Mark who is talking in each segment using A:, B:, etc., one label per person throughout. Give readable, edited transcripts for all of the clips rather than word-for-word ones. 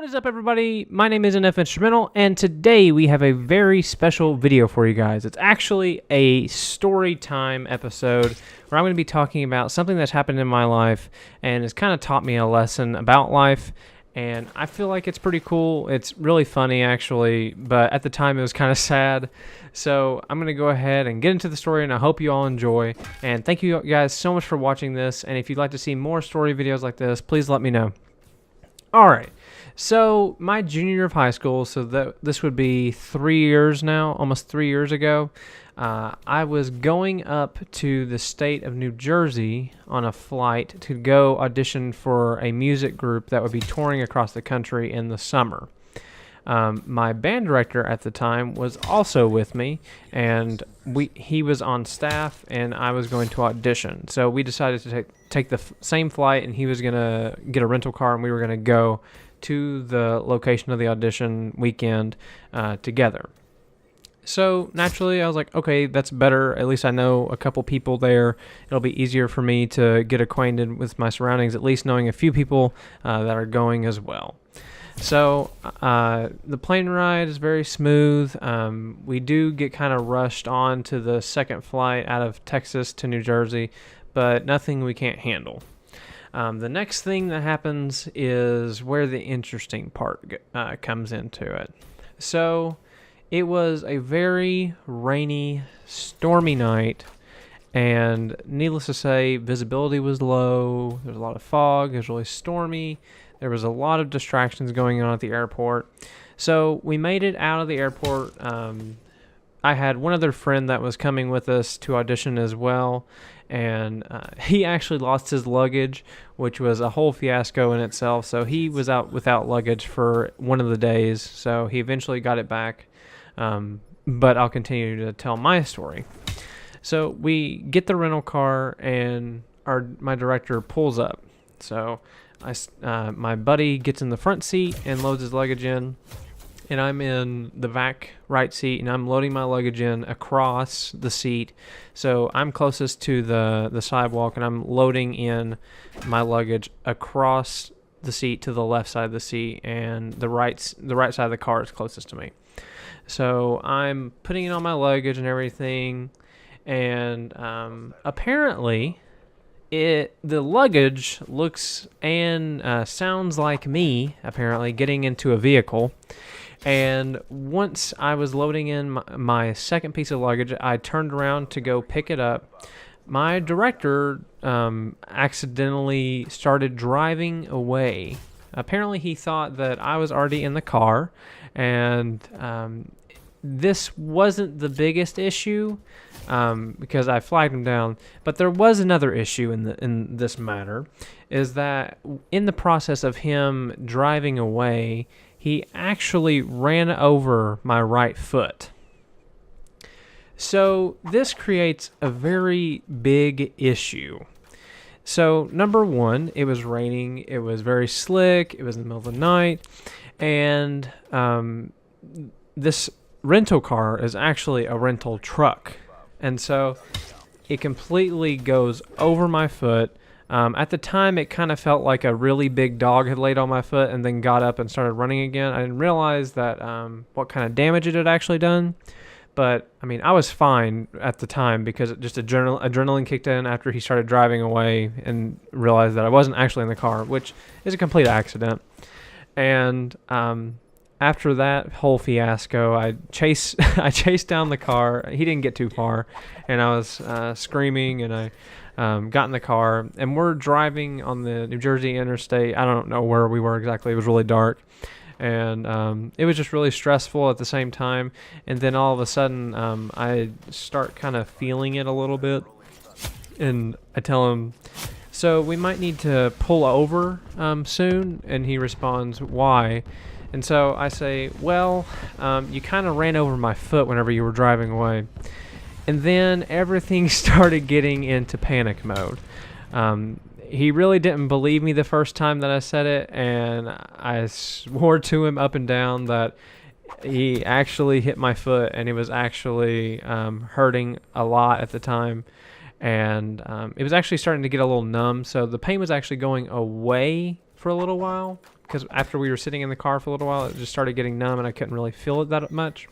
A: What is up, everybody? My name is NF Instrumental, and today we have a very special video for you guys. It's actually a story time episode where I'm going to be talking about something that's happened in my life and has kind of taught me a lesson about life, and I feel like it's pretty cool. It's really funny, actually, but at the time it was kind of sad. So I'm going to go ahead and get into the story, and I hope you all enjoy. And thank you guys so much for watching this, and if you'd like to see more story videos like this, please let me know. All right. So my junior year of high school, so this would be 3 years now, almost 3 years ago, I was going up to the state of New Jersey on a flight to go audition for a music group that would be touring across the country in the summer. My band director at the time was also with me, and he was on staff, and I was going to audition. So we decided to take the same flight, and he was going to get a rental car, and we were going to go to the location of the audition weekend together. So naturally, I was like, okay, that's better. At least I know a couple people there. It'll be easier for me to get acquainted with my surroundings, at least knowing a few people that are going as well. So the plane ride is very smooth. We do get kind of rushed on to the second flight out of Texas to New Jersey, but nothing we can't handle. The next thing that happens is where the interesting part comes into it. So it was a very rainy, stormy night, and needless to say, visibility was low. There was a lot of fog. It was really stormy. There was a lot of distractions going on at the airport. So we made it out of the airport. I had one other friend that was coming with us to audition as well, and he actually lost his luggage, which was a whole fiasco in itself. So he was out without luggage for one of the days, so he eventually got it back. But I'll continue to tell my story. So we get the rental car, and my director pulls up. So my buddy gets in the front seat and loads his luggage in, and I'm in the back right seat, and I'm loading my luggage in across the seat. So I'm closest to the sidewalk, and I'm loading in my luggage across the seat to the left side of the seat, and the right side of the car is closest to me. So I'm putting in all my luggage and everything, and apparently the luggage looks and sounds like me, apparently, getting into a vehicle. And once I was loading in my second piece of luggage, I turned around to go pick it up. My director accidentally started driving away. Apparently, he thought that I was already in the car, and this wasn't the biggest issue because I flagged him down. But there was another issue in this matter, is that in the process of him driving away, he actually ran over my right foot. So this creates a very big issue. So number one, it was raining, it was very slick, it was in the middle of the night, and this rental car is actually a rental truck. And so it completely goes over my foot. At the time, it kind of felt like a really big dog had laid on my foot and then got up and started running again. I didn't realize that what kind of damage it had actually done. But, I mean, I was fine at the time because just adrenaline kicked in after he started driving away and realized that I wasn't actually in the car, which is a complete accident. And after that whole fiasco, I chased down the car. He didn't get too far, and I was screaming, and I got in the car, and we're driving on the New Jersey interstate. I don't know where we were exactly. It was really dark, and it was just really stressful at the same time. And then all of a sudden, I start kind of feeling it a little bit, and I tell him, so we might need to pull over soon, and he responds, why? And so I say, well, you kind of ran over my foot whenever you were driving away. And then everything started getting into panic mode. He really didn't believe me the first time that I said it, and I swore to him up and down that he actually hit my foot, and it was actually hurting a lot at the time. And it was actually starting to get a little numb, so the pain was actually going away for a little while. because after we were sitting in the car for a little while, it just started getting numb and I couldn't really feel it that much.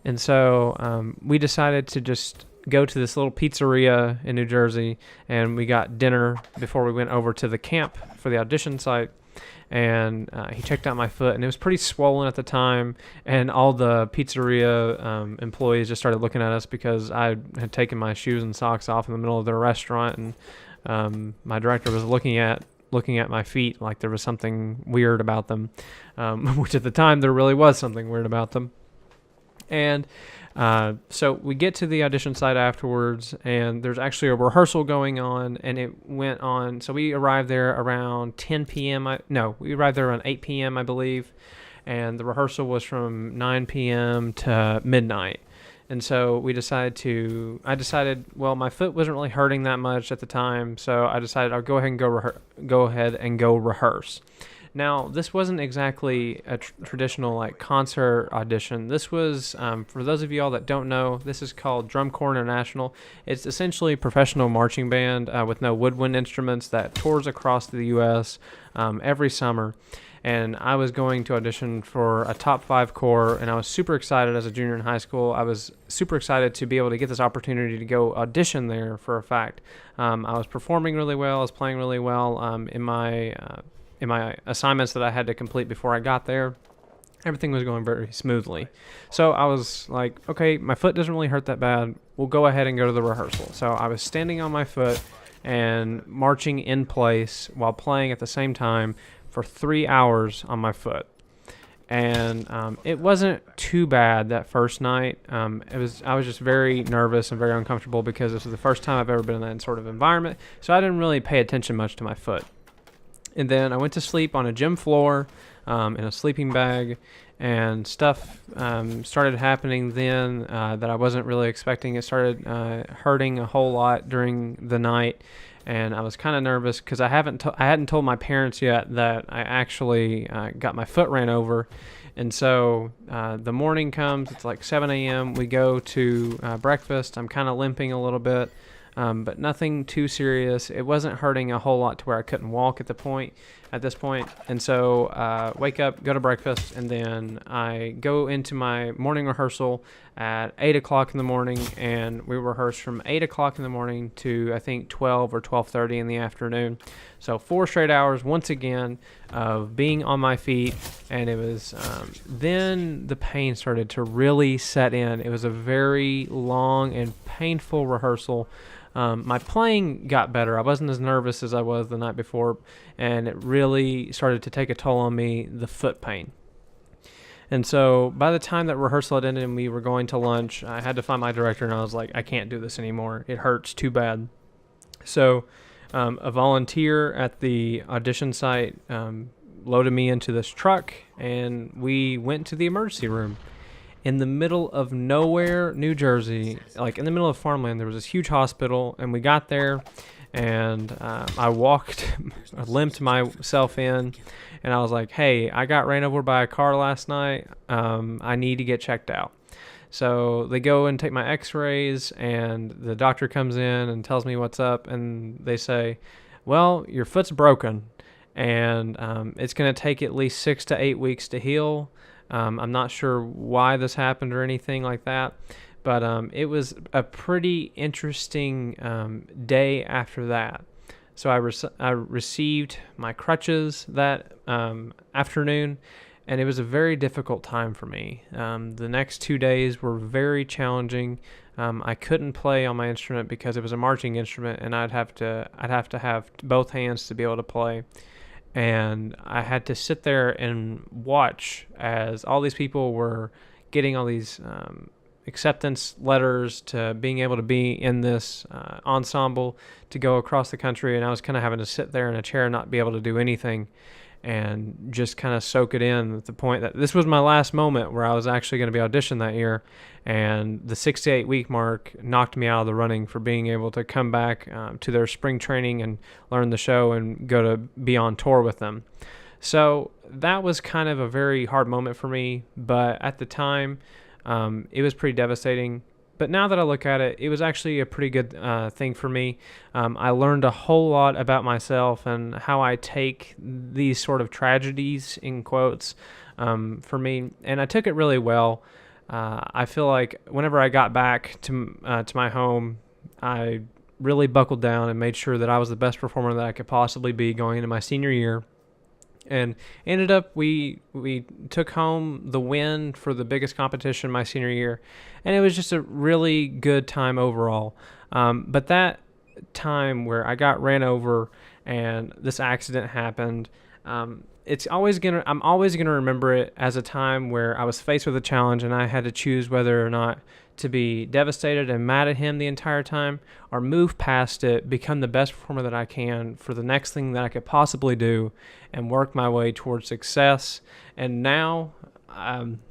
A: And so we decided to just go to this little pizzeria in New Jersey, and we got dinner before we went over to the camp for the audition site. And he checked out my foot, and it was pretty swollen at the time, and all the pizzeria employees just started looking at us because I had taken my shoes and socks off in the middle of their restaurant, and my director was looking at my feet like there was something weird about them, which at the time there really was something weird about them. And so we get to the audition site afterwards, and there's actually a rehearsal going on, and it went on. So we arrived there around 10 p.m. We arrived there around 8 p.m., I believe, and the rehearsal was from 9 p.m. to midnight. And so I decided, well, my foot wasn't really hurting that much at the time, so I decided I'll go ahead and go rehearse. Now, this wasn't exactly a traditional like concert audition. This was, for those of you all that don't know, this is called Drum Corps International. It's essentially a professional marching band with no woodwind instruments that tours across the U.S. Every summer. And I was going to audition for a top 5 corps, and I was super excited as a junior in high school. I was super excited to be able to get this opportunity to go audition there for a fact. I was performing really well. I was playing really well in my assignments that I had to complete before I got there. Everything was going very smoothly. So I was like, okay, my foot doesn't really hurt that bad. We'll go ahead and go to the rehearsal. So I was standing on my foot and marching in place while playing at the same time for 3 hours on my foot. And it wasn't too bad that first night. I was just very nervous and very uncomfortable because this was the first time I've ever been in that sort of environment. So I didn't really pay attention much to my foot. And then I went to sleep on a gym floor in a sleeping bag, and stuff started happening then that I wasn't really expecting. It started hurting a whole lot during the night, and I was kind of nervous because I hadn't told my parents yet that I actually got my foot ran over. And so the morning comes, it's like 7 a.m. We go to breakfast. I'm kind of limping a little bit. But nothing too serious. It wasn't hurting a whole lot to where I couldn't walk at this point. And so wake up, go to breakfast, and then I go into my morning rehearsal at 8 o'clock in the morning, and we rehearse from 8 o'clock in the morning to I think 12 or 12:30 in the afternoon. So 4 straight hours once again of being on my feet, and it was then the pain started to really set in. It was a very long and painful rehearsal. My playing got better. I wasn't as nervous as I was the night before, and it really started to take a toll on me, the foot pain. And so by the time that rehearsal had ended and we were going to lunch, I had to find my director, and I was like, I can't do this anymore. It hurts too bad. So a volunteer at the audition site loaded me into this truck, and we went to the emergency room. In the middle of nowhere, New Jersey, like in the middle of farmland, there was this huge hospital, and we got there, and I limped myself in, and I was like, hey, I got ran over by a car last night. I need to get checked out. So they go and take my x-rays, and the doctor comes in and tells me what's up, and they say, well, your foot's broken, and it's going to take at least 6 to 8 weeks to heal. I'm not sure why this happened or anything like that, but it was a pretty interesting day after that. So I received my crutches that afternoon, and it was a very difficult time for me. The next 2 days were very challenging. I couldn't play on my instrument because it was a marching instrument, and I'd have to have both hands to be able to play. And I had to sit there and watch as all these people were getting all these acceptance letters to being able to be in this ensemble to go across the country. And I was kind of having to sit there in a chair and not be able to do anything and just kind of soak it in at the point that this was my last moment where I was actually going to be auditioned that year. And the 6 to 8 week mark knocked me out of the running for being able to come back to their spring training and learn the show and go to be on tour with them. So that was kind of a very hard moment for me, but at the time, it was pretty devastating. But now that I look at it, it was actually a pretty good thing for me. I learned a whole lot about myself and how I take these sort of tragedies, in quotes, for me, and I took it really well. I feel like whenever I got back to my home, I really buckled down and made sure that I was the best performer that I could possibly be going into my senior year. And ended up, we took home the win for the biggest competition my senior year, and it was just a really good time overall. But that time where I got ran over and this accident happened, I'm always gonna remember it as a time where I was faced with a challenge and I had to choose whether or not to be devastated and mad at him the entire time, or move past it, become the best performer that I can for the next thing that I could possibly do, and work my way towards success. And now I'm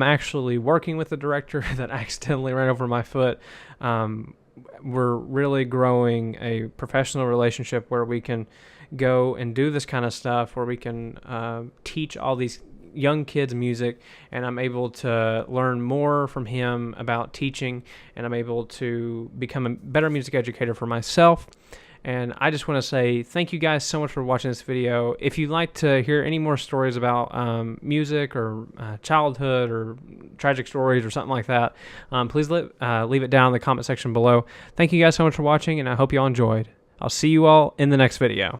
A: actually working with the director that accidentally ran over my foot. We're really growing a professional relationship where we can go and do this kind of stuff, where we can teach all these young kids music, and I'm able to learn more from him about teaching, and I'm able to become a better music educator for myself. And I just want to say thank you guys so much for watching this video. If you'd like to hear any more stories about music or childhood or tragic stories or something like that, please leave it down in the comment section below. Thank you guys so much for watching, and I hope you all enjoyed. I'll see you all in the next video.